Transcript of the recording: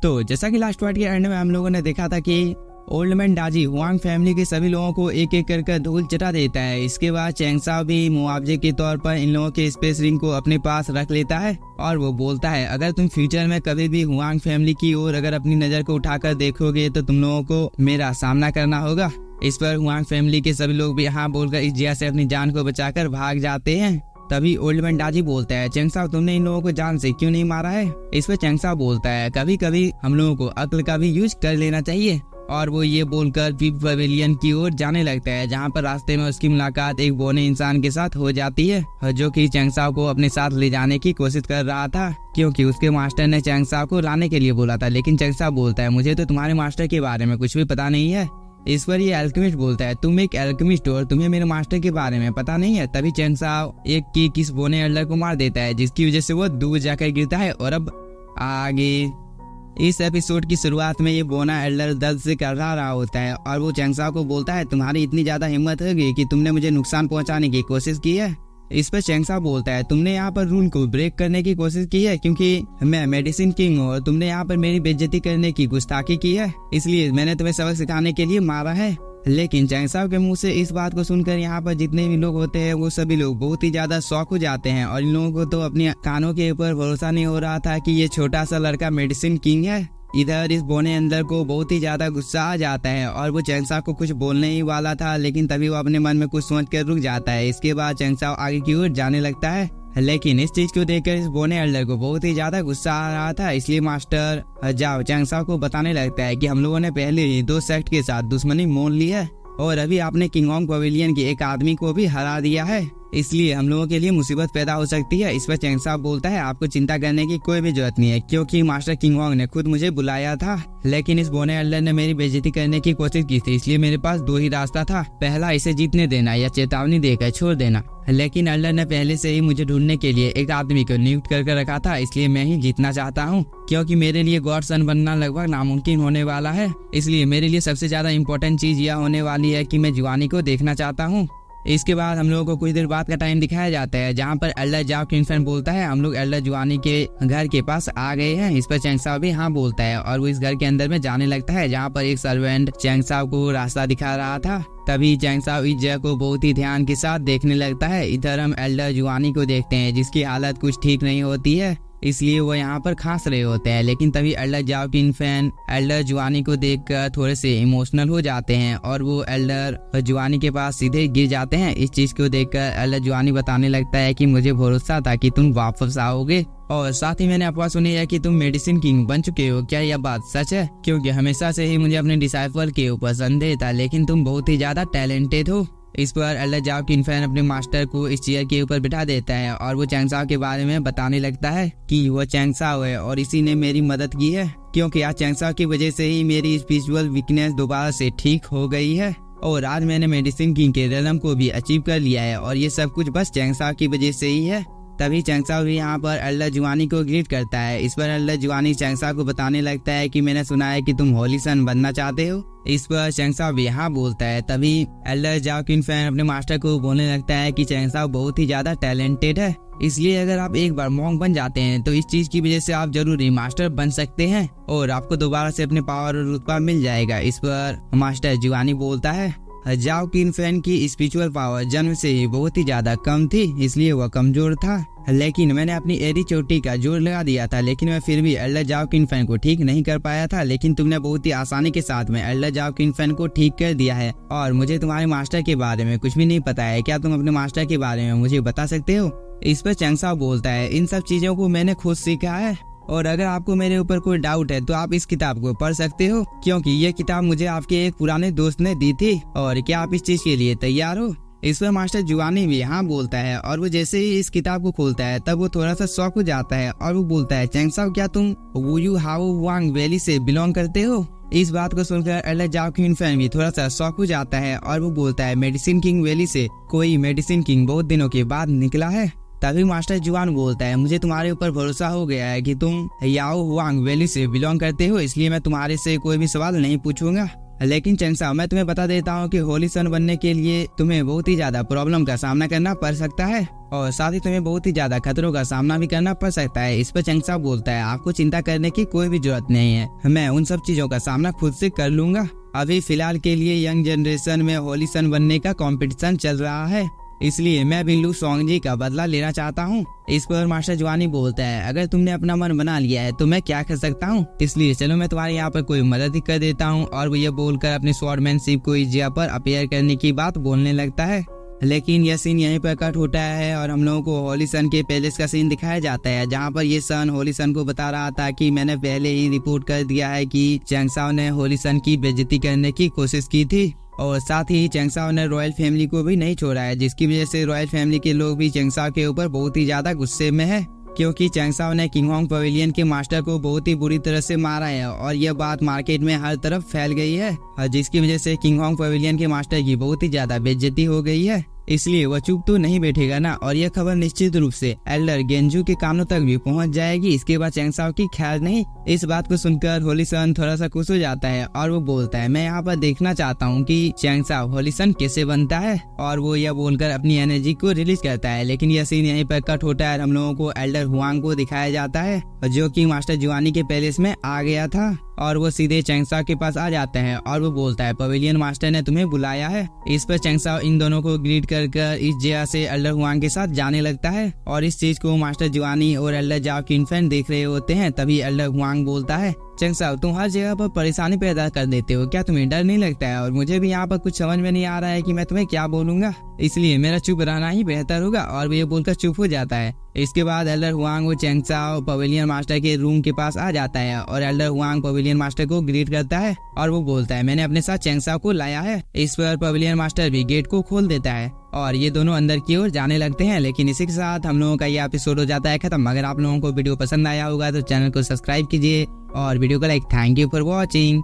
तो जैसा कि लास्ट पार्ट के एंड में हम लोगों ने देखा था कि ओल्ड मैन डाजी हुआंग फैमिली के सभी लोगों को एक एक कर धूल चटा देता है। इसके बाद चैंगसाओ भी मुआवजे के तौर पर इन लोगों के स्पेस रिंग को अपने पास रख लेता है और वो बोलता है अगर तुम फ्यूचर में कभी भी हुआंग फैमिली की ओर अगर अपनी नजर को उठाकर देखोगे तो तुम लोगों को मेरा सामना करना होगा। इस पर हुआंग फैमिली के सभी लोग भी यहाँ बोलकर इस जिया से अपनी जान को बचाकर भाग जाते हैं। तभी ओल्ड मैन डाजी बोलता है चैंगसाओ तुमने इन लोगों को जान से क्यों नहीं मारा है। इस पर चैंगसाओ बोलता है कभी कभी हम लोगों को अक्ल का भी यूज कर लेना चाहिए और वो ये बोलकर पीप पवेलियन की ओर जाने लगता है, जहाँ पर रास्ते में उसकी मुलाकात एक बौने इंसान के साथ हो जाती है जो कि चैंगसाओ को अपने साथ ले जाने की कोशिश कर रहा था, क्योंकि उसके मास्टर ने चैंगसाओ को लाने के लिए बोला था। लेकिन चैंगसाओ बोलता है मुझे तो तुम्हारे मास्टर के बारे में कुछ भी पता नहीं है। इस पर ये अल्केमिस्ट बोलता है तुम एक अल्केमिस्ट हो और तुम्हें मेरे मास्टर के बारे में पता नहीं है। तभी चैंगसाओ एक की किस बोने एल्डर को मार देता है, जिसकी वजह से वो दूर जाकर गिरता है। और अब आगे इस एपिसोड की शुरुआत में ये बोना एल्डर दर्द से कररा रहा होता है और वो चैंगसाओ को बोलता है तुम्हारी इतनी ज्यादा हिम्मत हो गई कि तुमने मुझे नुकसान पहुंचाने की कोशिश की है। इस पर चैंगसाओ बोलता है तुमने यहाँ पर रूल को ब्रेक करने की कोशिश की है, क्योंकि मैं मेडिसिन किंग हूँ और तुमने यहाँ पर मेरी बेइज्जती करने की गुस्ताखी की है, इसलिए मैंने तुम्हें सबक सिखाने के लिए मारा है। लेकिन चैंगसाओ के मुंह से इस बात को सुनकर यहाँ पर जितने भी लोग होते हैं वो सभी लोग बहुत ही ज्यादा शॉक हो जाते हैं और इन लोगों को तो अपने कानों के ऊपर भरोसा नहीं हो रहा था कि ये छोटा सा लड़का मेडिसिन किंग है। इधर इस बोने अंदर को बहुत ही ज्यादा गुस्सा आ जाता है और वो चैंगसाओ को कुछ बोलने ही वाला था, लेकिन तभी वो अपने मन में कुछ सोच कर रुक जाता है। इसके बाद चैंगसाओ आगे की ओर जाने लगता है, लेकिन इस चीज को देखकर इस बोने एल्डर को बहुत ही ज्यादा गुस्सा आ रहा था। इसलिए मास्टर जाओ चैंगसाओ को बताने लगता है कि हम लोगों ने पहले ही 2 सेक्ट के साथ दुश्मनी मोल ली है और अभी आपने किंगोंग पवेलियन के एक आदमी को भी हरा दिया है, इसलिए हम लोगों के लिए मुसीबत पैदा हो सकती है। इस पर चैंगसाओ बोलता है आपको चिंता करने की कोई भी जरूरत नहीं है, क्योंकि मास्टर किंगोंग ने खुद मुझे बुलाया था, लेकिन इस बोने एल्डर ने मेरी बेइज्जती करने की कोशिश की थी, इसलिए मेरे पास 2 ही रास्ता था, पहला इसे जीतने देना या चेतावनी देकर छोड़ देना। लेकिन एल्डर ने पहले से ही मुझे ढूंढने के लिए एक आदमी को नियुक्त करके रखा था, इसलिए मैं ही जीतना चाहता हूँ, क्योंकि मेरे लिए गॉड सन बनना लगभग नामुमकिन होने वाला है। इसलिए मेरे लिए सबसे ज्यादा इम्पोर्टेंट चीज यह होने वाली है कि मैं जुआनी को देखना चाहता हूँ। इसके बाद हम लोगों को कुछ देर बाद का टाइम दिखाया जाता है, जहाँ पर एल्डर जाओ किनफेन बोलता है हम लोग एल्डर जुआनी के घर के पास आ गए हैं। इस पर चैंगसाओ भी हाँ बोलता है और वो इस घर के अंदर में जाने लगता है, जहाँ पर एक सर्वेंट चैंगसाओ को रास्ता दिखा रहा था। तभी चैंगसाओ इस जगह को बहुत ही ध्यान के साथ देखने लगता है। इधर हम एल्डर जुआनी को देखते हैं, जिसकी हालत कुछ ठीक नहीं होती है, इसलिए वो यहाँ पर खांस रहे होते हैं। लेकिन तभी एल्डर जाओ किनफेन एल्डर जुआनी को देखकर थोड़े से इमोशनल हो जाते हैं और वो एल्डर जुआनी के पास सीधे गिर जाते हैं। इस चीज को देखकर एल्डर जुआनी बताने लगता है कि मुझे भरोसा था कि तुम वापस आओगे, और साथ ही मैंने अफवाह सुनी है कि तुम मेडिसिन किंग बन चुके हो। क्या यह बात सच है? क्योंकि हमेशा से ही मुझे अपने डिसाइपल के ऊपर संदेह था, लेकिन तुम बहुत ही ज्यादा टैलेंटेड हो। इस पर एल्डर जाओ किनफेन अपने मास्टर को इस चेयर के ऊपर बिठा देता है और वो चैंगसाओ के बारे में बताने लगता है कि वो चैंगसाओ है और इसी ने मेरी मदद की है, क्योंकि आज चैंगसाओ की वजह से ही मेरी स्पिरिचुअल वीकनेस दोबारा से ठीक हो गई है और आज मैंने मेडिसिन किंग के रेलम को भी अचीव कर लिया है और ये सब कुछ बस चैंगसाओ की वजह से ही है। तभी चैंगसाओ भी यहाँ पर एल्डर जुआनी को ग्रीट करता है। इस पर एल्डर जुआनी चैंगसाओ को बताने लगता है कि मैंने सुना है कि तुम होली सन बनना चाहते हो। इस पर चैंगसाओ भी हाँ बोलता है। तभी एल्डर जाओ किनफेन अपने मास्टर को बोलने लगता है कि चैंगसाओ बहुत ही ज्यादा टैलेंटेड है, इसलिए अगर आप एक बार मॉन्क बन जाते हैं तो इस चीज की वजह से आप जरूरी मास्टर बन सकते हैं और आपको दोबारा से अपने पावर और रुतबा मिल जाएगा। इस पर मास्टर जुआनी बोलता है जाओ किनफेन की स्पिरिचुअल पावर जन्म से ही बहुत ही ज्यादा कम थी, इसलिए वह कमजोर था, लेकिन मैंने अपनी एडी चोटी का जोर लगा दिया था, लेकिन मैं फिर भी एल्डर जाओ किनफेन को ठीक नहीं कर पाया था। लेकिन तुमने बहुत ही आसानी के साथ में एल्डर जाओ किनफेन को ठीक कर दिया है और मुझे तुम्हारे मास्टर के बारे में कुछ भी नहीं पता है। क्या तुम अपने मास्टर के बारे में मुझे बता सकते हो? इस पर चैंगसाओ बोलता है इन सब चीजों को मैंने खुद सीखा है और अगर आपको मेरे ऊपर कोई डाउट है तो आप इस किताब को पढ़ सकते हो, क्योंकि ये किताब मुझे आपके एक पुराने दोस्त ने दी थी। और क्या आप इस चीज के लिए तैयार हो? इस पर मास्टर जुआनी भी हाँ बोलता है और वो जैसे ही इस किताब को खोलता है तब वो थोड़ा सा शॉक हो जाता है और वो बोलता है चैंगसाओ क्या तुम वुयू हाओ वांग वैली से बिलोंग करते हो? इस बात को सुनकर एल्डर जाओ किनफेन भी थोड़ा सा शॉक हो जाता है और वो बोलता है मेडिसिन किंग वैली से कोई मेडिसिन किंग बहुत दिनों के बाद निकला है। तभी मास्टर जुआन बोलता है मुझे तुम्हारे ऊपर भरोसा हो गया है कि तुम याओ वांग वैली से बिलोंग करते हो, इसलिए मैं तुम्हारे से कोई भी सवाल नहीं पूछूंगा। लेकिन चैंगसाओ, मैं तुम्हें बता देता हूँ कि होली सन बनने के लिए तुम्हें बहुत ही ज्यादा प्रॉब्लम का सामना करना पड़ सकता है और साथ ही तुम्हें बहुत ही ज्यादा खतरों का सामना भी करना पड़ सकता है। इस पर चैंगसाओ बोलता है, आपको चिंता करने की कोई भी जरूरत नहीं है, मैं उन सब चीजों का सामना खुद से कर लूंगा। अभी फिलहाल के लिए यंग जनरेशन में होली सन बनने का कंपटीशन चल रहा है, इसलिए मैं भी लू सोंगजी का बदला लेना चाहता हूँ। इस पर मास्टर जुआनी बोलता है, अगर तुमने अपना मन बना लिया है तो मैं क्या कर सकता हूँ, इसलिए चलो मैं तुम्हारे यहाँ पर कोई मदद ही कर देता हूँ। और वो ये बोलकर अपने स्वॉर्डमैनशिप को इस जगह पर अपेयर करने की बात बोलने लगता है। लेकिन यह सीन यहीं पर कट होता है और हम लोगों को होली सन के पैलेस का सीन दिखाया जाता है, जहाँ पर ये सन होली सन को बता रहा था कि मैंने पहले ही रिपोर्ट कर दिया है कि चैंगसाओ ने होली सन की बेइज्जती करने की कोशिश की थी और साथ ही चैंगसाओ ने रॉयल फैमिली को भी नहीं छोड़ा है, जिसकी वजह से रॉयल फैमिली के लोग भी चैंगसाओ के ऊपर बहुत ही ज्यादा गुस्से में है, क्योंकि चैंगसाओ ने किंग होंग पवेलियन के मास्टर को बहुत ही बुरी तरह से मारा है और यह बात मार्केट में हर तरफ फैल गई है, जिसकी वजह से किंग होंग पवेलियन के मास्टर की बहुत ही ज्यादा बेइज्जती हो गई है। इसलिए वह चुप तो नहीं बैठेगा ना, और यह खबर निश्चित रूप से एल्डर गेंजू के कानों तक भी पहुंच जाएगी। इसके बाद चैंगसाओ की खैर नहीं। इस बात को सुनकर होली सन थोड़ा सा खुश हो जाता है और वो बोलता है, मैं यहाँ पर देखना चाहता हूँ कि चैंगसाओ होली सन कैसे बनता है, और वो यह बोलकर अपनी एनर्जी को रिलीज करता है। लेकिन यह सीन यहीं पर कट होता है। हम लोगों को एल्डर हुआंग को दिखाया जाता है, जो कि मास्टर जुआनी के पैलेस में आ गया था, और वो सीधे चैंगसाओ के पास आ जाते हैं और वो बोलता है, पवेलियन मास्टर ने तुम्हें बुलाया है। इस पर चैंगसाओ इन दोनों को ग्रीट कर इस जगह से एल्डर हुआंग के साथ जाने लगता है, और इस चीज को मास्टर जुआनी और एल्डर जाओ की इन्फेंट देख रहे होते हैं। तभी एल्डर हुआंग बोलता है, चैंगसाओ, तुम हर जगह पर परेशानी पैदा कर देते हो, क्या तुम्हें डर नहीं लगता है? और मुझे भी यहाँ पर कुछ समझ में नहीं आ रहा है कि मैं तुम्हें क्या बोलूंगा, इसलिए मेरा चुप रहना ही बेहतर होगा। और वो ये बोलकर चुप हो जाता है। इसके बाद एल्डर हुआंग वो चैंगसाओ पवेलियन मास्टर के रूम के पास आ जाता है और एल्डर हुआंग पवेलियन मास्टर को ग्रीट करता है और वो बोलता है, मैंने अपने साथ चैंगसाओ को लाया है। इस पर पवेलियन मास्टर भी गेट को खोल देता है और ये दोनों अंदर की ओर जाने लगते हैं। लेकिन इसी के साथ हम लोगों का ये एपिसोड हो जाता है खत्म। अगर आप लोगों को वीडियो पसंद आया होगा तो चैनल को सब्सक्राइब कीजिए और वीडियो को like. Thank you for watching.